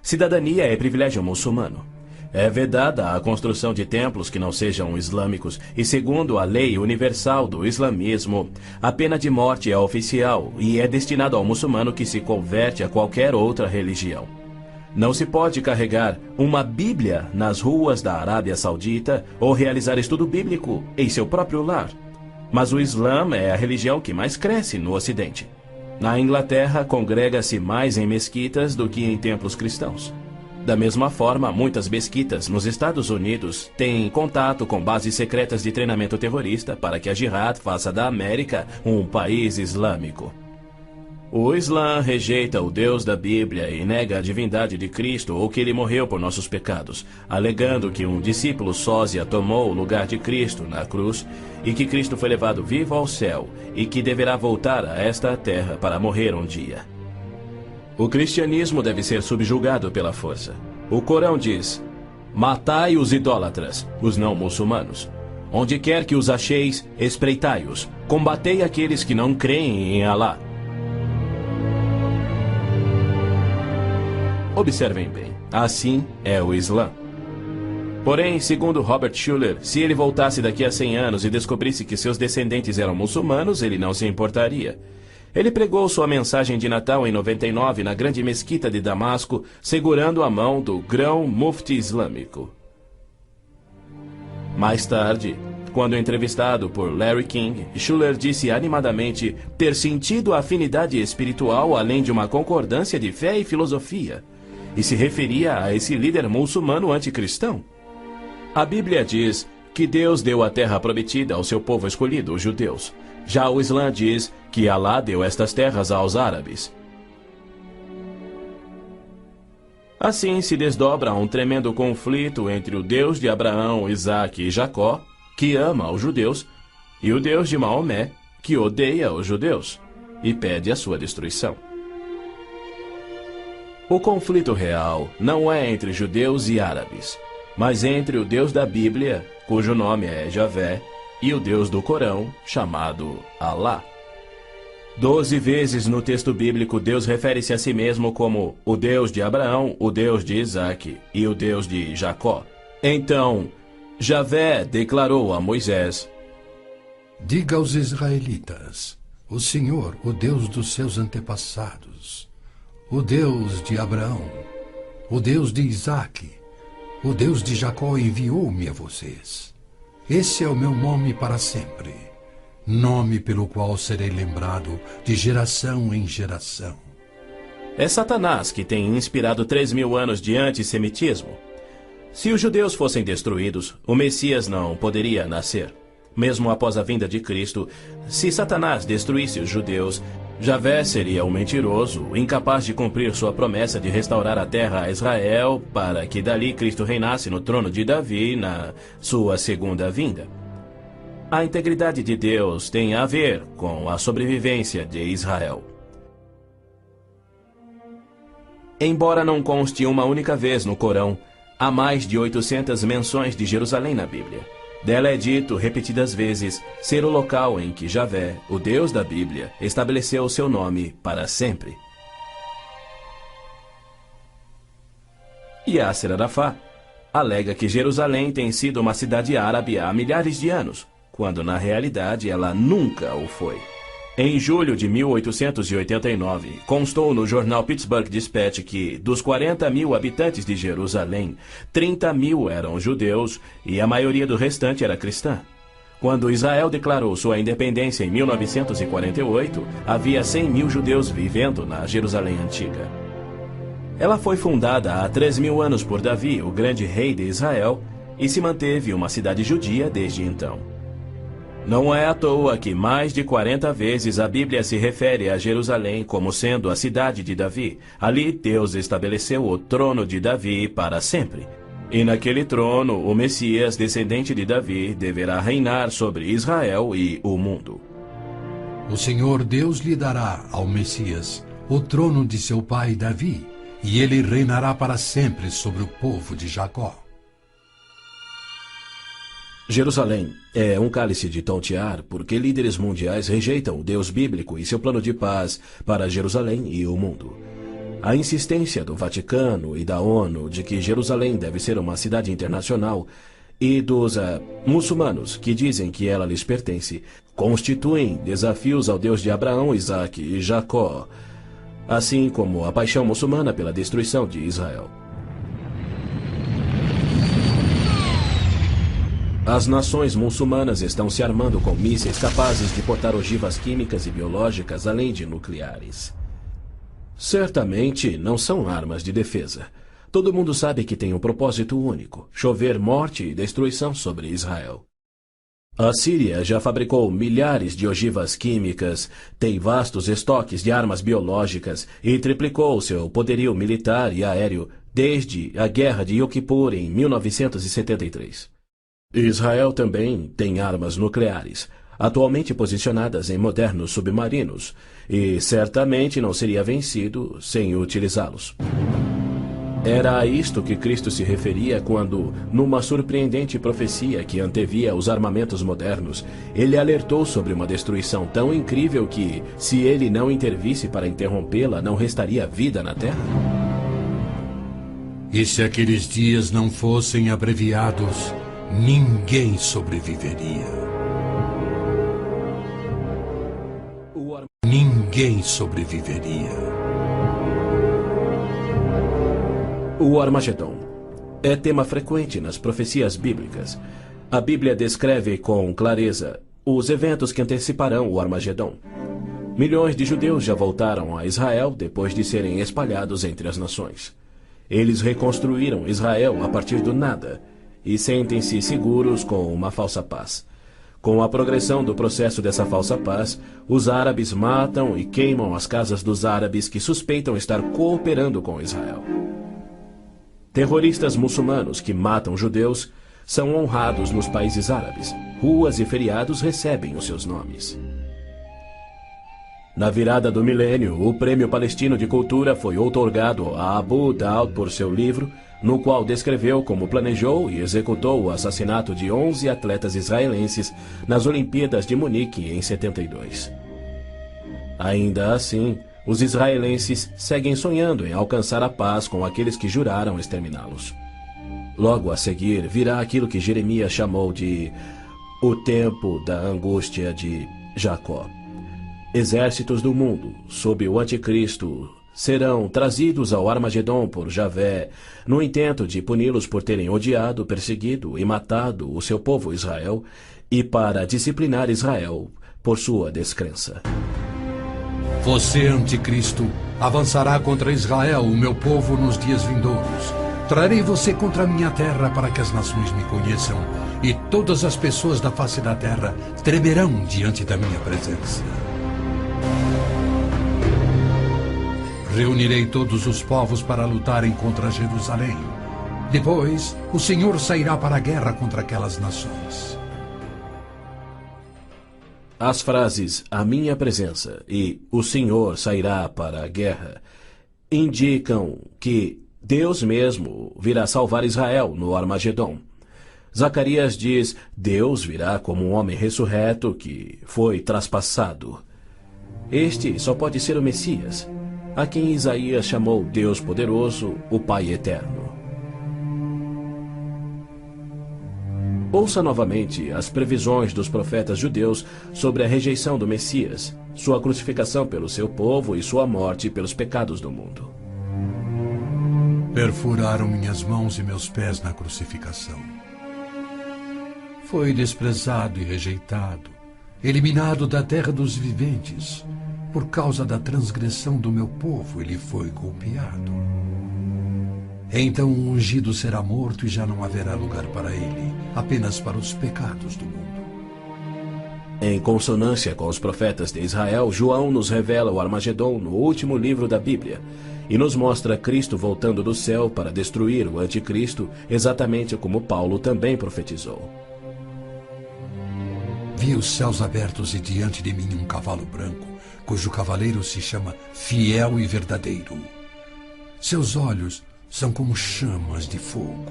Cidadania é privilégio muçulmano. É vedada a construção de templos que não sejam islâmicos e, segundo a lei universal do islamismo, a pena de morte é oficial e é destinada ao muçulmano que se converte a qualquer outra religião. Não se pode carregar uma Bíblia nas ruas da Arábia Saudita ou realizar estudo bíblico em seu próprio lar. Mas o Islã é a religião que mais cresce no Ocidente. Na Inglaterra, congrega-se mais em mesquitas do que em templos cristãos. Da mesma forma, muitas mesquitas nos Estados Unidos têm contato com bases secretas de treinamento terrorista para que a Jihad faça da América um país islâmico. O Islã rejeita o Deus da Bíblia e nega a divindade de Cristo ou que ele morreu por nossos pecados, alegando que um discípulo sósia tomou o lugar de Cristo na cruz e que Cristo foi levado vivo ao céu e que deverá voltar a esta terra para morrer um dia. O cristianismo deve ser subjugado pela força. O Corão diz: matai os idólatras, os não muçulmanos. Onde quer que os acheis, espreitai-os. Combatei aqueles que não creem em Alá. Observem bem, assim é o Islã. Porém, segundo Robert Schuller, se ele voltasse daqui a 100 anos e descobrisse que seus descendentes eram muçulmanos, ele não se importaria. Ele pregou sua mensagem de Natal em 99 na grande mesquita de Damasco, segurando a mão do grão mufti islâmico. Mais tarde, quando entrevistado por Larry King, Schuller disse animadamente ter sentido a afinidade espiritual além de uma concordância de fé e filosofia, e se referia a esse líder muçulmano anticristão. A Bíblia diz que Deus deu a terra prometida ao seu povo escolhido, os judeus. Já o Islã diz que Alá deu estas terras aos árabes. Assim se desdobra um tremendo conflito entre o Deus de Abraão, Isaque e Jacó, que ama os judeus, e o Deus de Maomé, que odeia os judeus e pede a sua destruição. O conflito real não é entre judeus e árabes, mas entre o Deus da Bíblia, cujo nome é Javé, e o Deus do Corão, chamado Alá. 12 vezes no texto bíblico Deus refere-se a si mesmo como o Deus de Abraão, o Deus de Isaque e o Deus de Jacó. Então, Javé declarou a Moisés: diga aos israelitas, O Senhor, o Deus dos seus antepassados, o Deus de Abraão, o Deus de Isaque, o Deus de Jacó enviou-me a vocês. Esse é o meu nome para sempre, nome pelo qual serei lembrado de geração em geração. É Satanás que tem inspirado 3.000 anos de antissemitismo. Se os judeus fossem destruídos, o Messias não poderia nascer. Mesmo após a vinda de Cristo, se Satanás destruísse os judeus, Javé seria um mentiroso, incapaz de cumprir sua promessa de restaurar a terra a Israel, para que dali Cristo reinasse no trono de Davi na sua segunda vinda. A integridade de Deus tem a ver com a sobrevivência de Israel. Embora não conste uma única vez no Corão, há mais de 800 menções de Jerusalém na Bíblia. Dela é dito repetidas vezes ser o local em que Javé, o Deus da Bíblia, estabeleceu o seu nome para sempre. Yasser Arafat alega que Jerusalém tem sido uma cidade árabe há milhares de anos, quando na realidade ela nunca o foi. Em julho de 1889, constou no jornal Pittsburgh Dispatch que, dos 40.000 habitantes de Jerusalém, 30.000 eram judeus e a maioria do restante era cristã. Quando Israel declarou sua independência em 1948, havia 100.000 judeus vivendo na Jerusalém antiga. Ela foi fundada há 3.000 anos por Davi, o grande rei de Israel, e se manteve uma cidade judia desde então. Não é à toa que mais de 40 vezes a Bíblia se refere a Jerusalém como sendo a cidade de Davi. Ali Deus estabeleceu o trono de Davi para sempre. E naquele trono, o Messias, descendente de Davi, deverá reinar sobre Israel e o mundo. O Senhor Deus lhe dará ao Messias o trono de seu pai Davi, e ele reinará para sempre sobre o povo de Jacó. Jerusalém é um cálice de tontear porque líderes mundiais rejeitam o Deus bíblico e seu plano de paz para Jerusalém e o mundo. A insistência do Vaticano e da ONU de que Jerusalém deve ser uma cidade internacional e dos muçulmanos que dizem que ela lhes pertence constituem desafios ao Deus de Abraão, Isaque e Jacó, assim como a paixão muçulmana pela destruição de Israel. As nações muçulmanas estão se armando com mísseis capazes de portar ogivas químicas e biológicas, além de nucleares. Certamente não são armas de defesa. Todo mundo sabe que tem um propósito único: chover morte e destruição sobre Israel. A Síria já fabricou milhares de ogivas químicas, tem vastos estoques de armas biológicas e triplicou seu poderio militar e aéreo desde a Guerra de Yom Kippur em 1973. Israel também tem armas nucleares, atualmente posicionadas em modernos submarinos, e certamente não seria vencido sem utilizá-los. Era a isto que Cristo se referia quando, numa surpreendente profecia que antevia os armamentos modernos, ele alertou sobre uma destruição tão incrível que, se ele não intervisse para interrompê-la, não restaria vida na Terra? E se aqueles dias não fossem abreviados, ninguém sobreviveria. Ninguém sobreviveria. O Armagedon é tema frequente nas profecias bíblicas. A Bíblia descreve com clareza os eventos que anteciparão o Armagedon. Milhões de judeus já voltaram a Israel depois de serem espalhados entre as nações. Eles reconstruíram Israel a partir do nada e sentem-se seguros com uma falsa paz. Com a progressão do processo dessa falsa paz, os árabes matam e queimam as casas dos árabes que suspeitam estar cooperando com Israel. Terroristas muçulmanos que matam judeus são honrados nos países árabes. Ruas e feriados recebem os seus nomes. Na virada do milênio, o Prêmio Palestino de Cultura foi outorgado a Abu Daud por seu livro, no qual descreveu como planejou e executou o assassinato de 11 atletas israelenses nas Olimpíadas de Munique em 72. Ainda assim, os israelenses seguem sonhando em alcançar a paz com aqueles que juraram exterminá-los. Logo a seguir, virá aquilo que Jeremias chamou de o tempo da angústia de Jacó. exércitos do mundo, sob o anticristo, serão trazidos ao Armagedom por Javé, no intento de puni-los por terem odiado, perseguido e matado o seu povo Israel, e para disciplinar Israel por sua descrença. Você, anticristo, avançará contra Israel, o meu povo, nos dias vindouros. Trarei você contra a minha terra para que as nações me conheçam, e todas as pessoas da face da terra tremerão diante da minha presença. Reunirei todos os povos para lutarem contra Jerusalém. Depois, o Senhor sairá para a guerra contra aquelas nações. As frases "a minha presença" e "o Senhor sairá para a guerra" indicam que Deus mesmo virá salvar Israel no Armagedom. Zacarias diz: Deus virá como um homem ressurreto que foi traspassado. Este só pode ser o Messias, a quem Isaías chamou Deus poderoso, o Pai eterno. Ouça novamente as previsões dos profetas judeus sobre a rejeição do Messias, sua crucificação pelo seu povo e sua morte pelos pecados do mundo. Perfuraram minhas mãos e meus pés na crucificação. Foi desprezado e rejeitado, eliminado da terra dos viventes. Por causa da transgressão do meu povo, ele foi golpeado. Então o ungido será morto e já não haverá lugar para ele, apenas para os pecados do mundo. Em consonância com os profetas de Israel, João nos revela o Armagedom no último livro da Bíblia e nos mostra Cristo voltando do céu para destruir o anticristo, exatamente como Paulo também profetizou. Vi os céus abertos e diante de mim um cavalo branco, cujo cavaleiro se chama Fiel e Verdadeiro. Seus olhos são como chamas de fogo,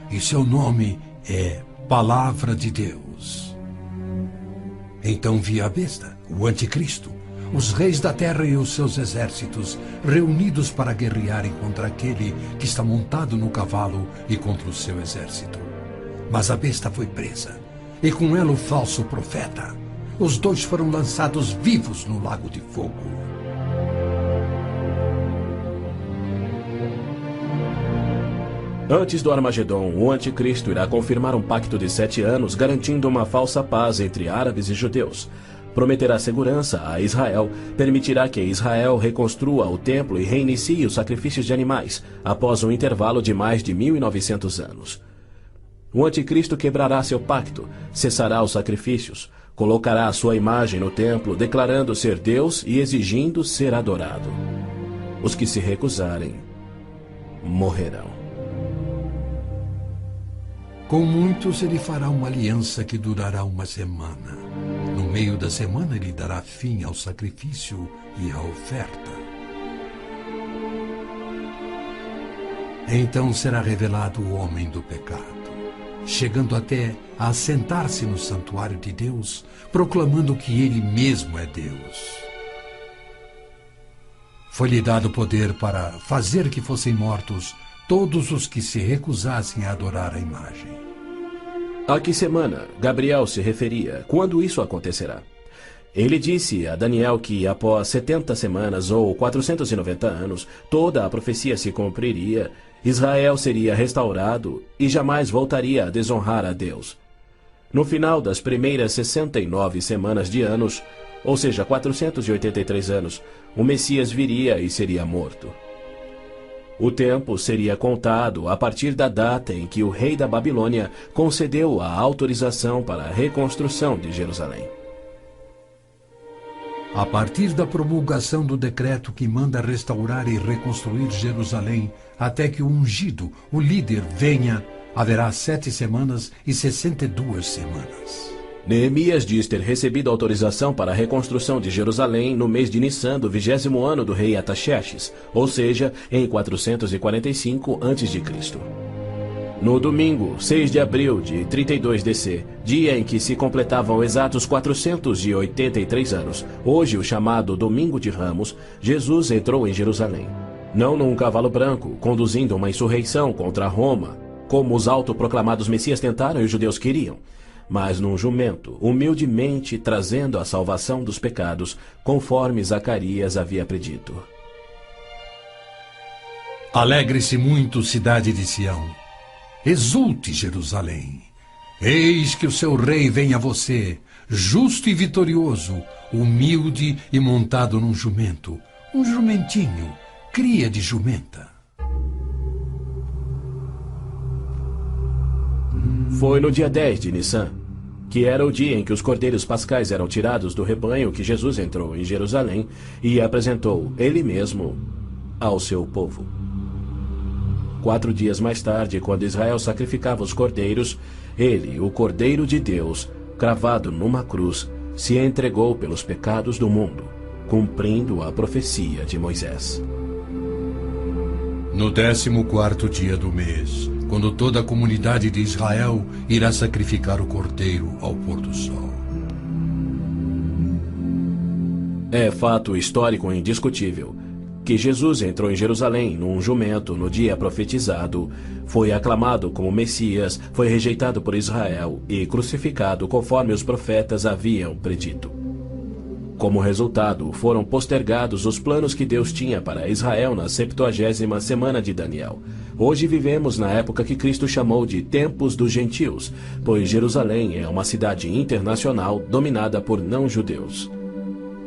e seu nome é Palavra de Deus. Então vi a besta, o anticristo, os reis da terra e os seus exércitos, reunidos para guerrearem contra aquele que está montado no cavalo e contra o seu exército. Mas a besta foi presa, e com ela o falso profeta. Os dois foram lançados vivos no lago de fogo. Antes do Armagedom, o anticristo irá confirmar um pacto de 7 anos, garantindo uma falsa paz entre árabes e judeus. Prometerá segurança a Israel, permitirá que Israel reconstrua o templo e reinicie os sacrifícios de animais, após um intervalo de mais de 1900 anos. O anticristo quebrará seu pacto, cessará os sacrifícios, colocará a sua imagem no templo, declarando ser Deus e exigindo ser adorado. Os que se recusarem morrerão. Com muitos ele fará uma aliança que durará uma semana. No meio da semana ele dará fim ao sacrifício e à oferta. Então será revelado o homem do pecado, chegando até a assentar-se no santuário de Deus, proclamando que ele mesmo é Deus. Foi-lhe dado poder para fazer que fossem mortos todos os que se recusassem a adorar a imagem. A que semana Gabriel se referia? Quando isso acontecerá? Ele disse a Daniel que após 70 semanas ou 490 anos, toda a profecia se cumpriria, Israel seria restaurado e jamais voltaria a desonrar a Deus. No final das primeiras 69 semanas de anos, ou seja, 483 anos, o Messias viria e seria morto. O tempo seria contado a partir da data em que o rei da Babilônia concedeu a autorização para a reconstrução de Jerusalém. A partir da promulgação do decreto que manda restaurar e reconstruir Jerusalém, até que o ungido, o líder, venha, haverá 7 semanas e 62 semanas. Neemias diz ter recebido autorização para a reconstrução de Jerusalém no mês de Nissan do 20º ano do rei Artaxerxes, ou seja, em 445 a.C. No domingo, 6 de abril de 32 DC, dia em que se completavam exatos 483 anos, hoje o chamado Domingo de Ramos, Jesus entrou em Jerusalém. Não num cavalo branco, conduzindo uma insurreição contra Roma, como os autoproclamados messias tentaram e os judeus queriam, mas num jumento, humildemente trazendo a salvação dos pecados, conforme Zacarias havia predito. Alegre-se muito, cidade de Sião. Exulte, Jerusalém. Eis que o seu rei vem a você, justo e vitorioso, humilde e montado num jumento, um jumentinho, cria de jumenta. Foi no dia 10 de Nissan, que era o dia em que os cordeiros pascais eram tirados do rebanho, que Jesus entrou em Jerusalém e apresentou ele mesmo ao seu povo. 4 dias mais tarde, quando Israel sacrificava os cordeiros, ele, o Cordeiro de Deus, cravado numa cruz, se entregou pelos pecados do mundo, cumprindo a profecia de Moisés. No 14º dia do mês, quando toda a comunidade de Israel irá sacrificar o cordeiro ao pôr do sol. É fato histórico indiscutível que Jesus entrou em Jerusalém num jumento no dia profetizado, foi aclamado como Messias, foi rejeitado por Israel e crucificado conforme os profetas haviam predito. Como resultado, foram postergados os planos que Deus tinha para Israel na 70ª semana de Daniel. Hoje vivemos na época que Cristo chamou de Tempos dos Gentios, pois Jerusalém é uma cidade internacional dominada por não-judeus.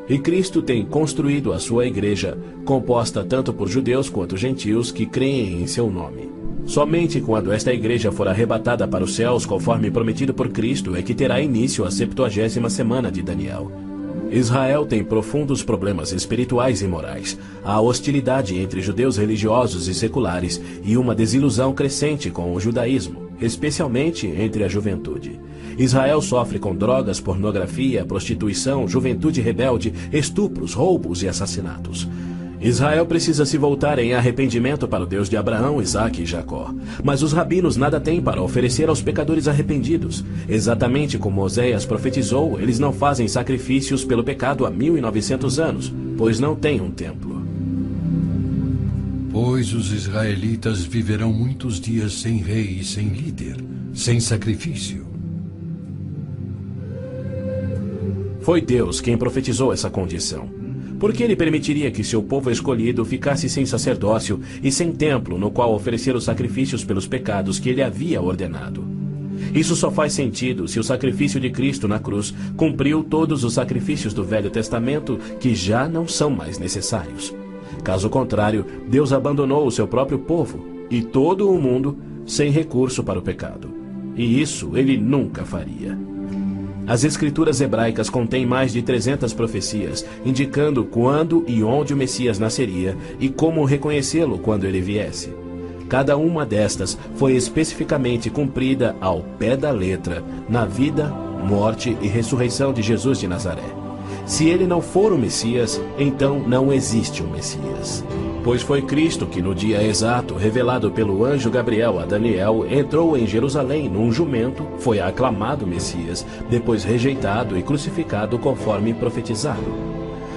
E Cristo tem construído a sua igreja, composta tanto por judeus quanto gentios que creem em seu nome. Somente quando esta igreja for arrebatada para os céus, conforme prometido por Cristo, é que terá início a 70ª semana de Daniel. Israel tem profundos problemas espirituais e morais, há hostilidade entre judeus religiosos e seculares e uma desilusão crescente com o judaísmo, especialmente entre a juventude. Israel sofre com drogas, pornografia, prostituição, juventude rebelde, estupros, roubos e assassinatos. Israel precisa se voltar em arrependimento para o Deus de Abraão, Isaque e Jacó. Mas os rabinos nada têm para oferecer aos pecadores arrependidos. Exatamente como Oséias profetizou, eles não fazem sacrifícios pelo pecado há 1900 anos, pois não têm um templo. Pois os israelitas viverão muitos dias sem rei e sem líder, sem sacrifício. Foi Deus quem profetizou essa condição. Por que ele permitiria que seu povo escolhido ficasse sem sacerdócio e sem templo no qual oferecer os sacrifícios pelos pecados que ele havia ordenado? Isso só faz sentido se o sacrifício de Cristo na cruz cumpriu todos os sacrifícios do Velho Testamento que já não são mais necessários. Caso contrário, Deus abandonou o seu próprio povo e todo o mundo sem recurso para o pecado. E isso ele nunca faria. As escrituras hebraicas contêm mais de 300 profecias, indicando quando e onde o Messias nasceria e como reconhecê-lo quando ele viesse. Cada uma destas foi especificamente cumprida ao pé da letra na vida, morte e ressurreição de Jesus de Nazaré. Se ele não for o Messias, então não existe o Messias. Pois foi Cristo que, no dia exato, revelado pelo anjo Gabriel a Daniel, entrou em Jerusalém num jumento, foi aclamado Messias, depois rejeitado e crucificado conforme profetizado.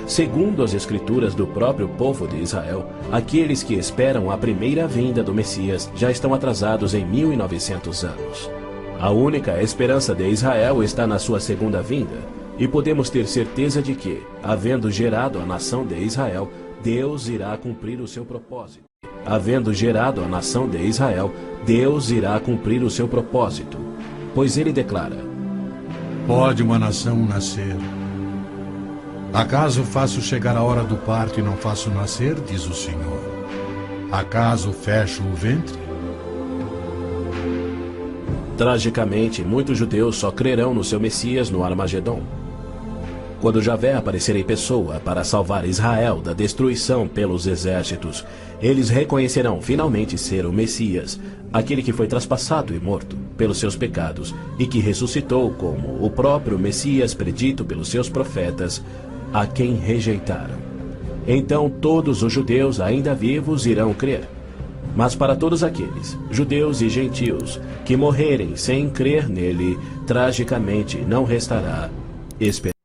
Segundo as escrituras do próprio povo de Israel, aqueles que esperam a primeira vinda do Messias já estão atrasados em 1900 anos. A única esperança de Israel está na sua segunda vinda, e podemos ter certeza de que, havendo gerado a nação de Israel, Deus irá cumprir o seu propósito. Havendo gerado a nação de Israel, Deus irá cumprir o seu propósito. Pois ele declara: Pode uma nação nascer? Acaso faço chegar a hora do parto e não faço nascer, diz o Senhor? Acaso fecho o ventre? Tragicamente, muitos judeus só crerão no seu Messias no Armagedon. Quando Javé aparecer em pessoa para salvar Israel da destruição pelos exércitos, eles reconhecerão finalmente ser o Messias, aquele que foi traspassado e morto pelos seus pecados e que ressuscitou como o próprio Messias predito pelos seus profetas, a quem rejeitaram. Então todos os judeus ainda vivos irão crer. Mas para todos aqueles, judeus e gentios, que morrerem sem crer nele, tragicamente não restará esperança.